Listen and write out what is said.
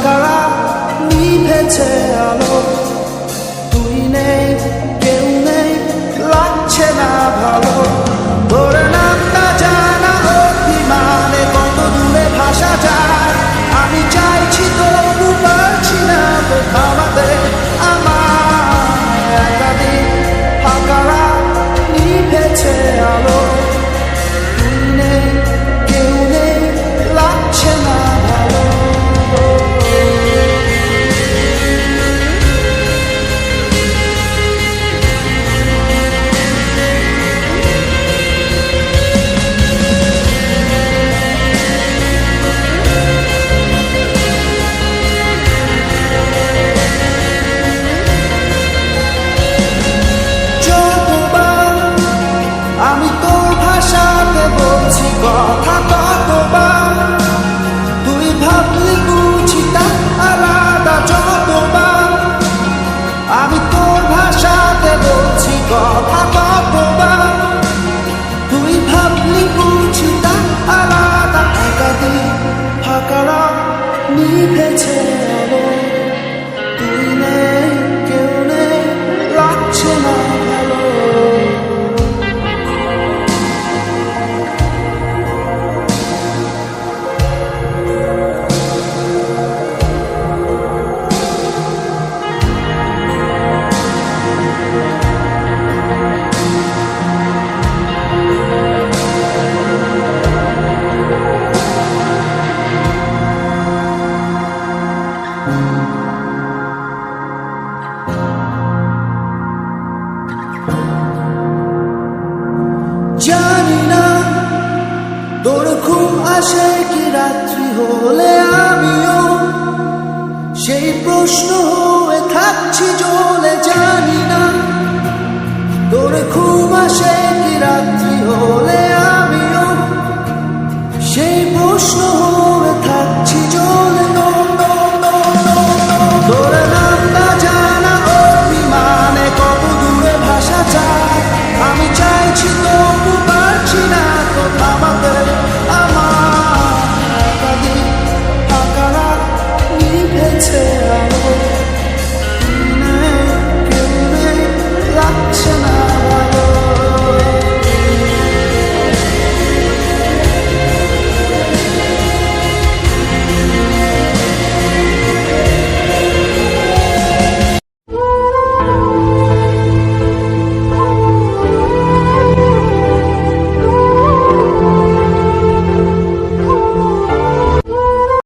ফাঁকা নিভেছে আলো, তুই নেই কেউ নেই লাগছে না ভালো। তোর নামটা জানা অভিমানে কত দূরে ভাষা যায়, আমি চাইছি তবু পারছি না তো থামাতে আমার। একাধিক ফাঁকা নিভেছে আলো, তুই নেই কেউ নেই লাগছে না ভালো। আমি তোর ভাষাতে বলছি কথা ততবার, তুই ভাবলি বুঝি তা আলাদা যতবার। আমি তোর ভাষাতে বলছি কথা ততবার, তুই ভাবলি বুঝি তা আলাদা। একাধিক ফাঁকা নিভেছে আলো, তুই নেই কেউ নেই লাগছে না ভালো। জানি না তোর ঘুম আসে কি রাত্রি হলে, আমিও সেই প্রশ্ন হয়ে থাকছি জ্বলে। জানি না তোর ঘুম আসে কি রাত্রি হলে, আমিও সেই প্রশ্ন হয়ে থাকছি জ্বলে।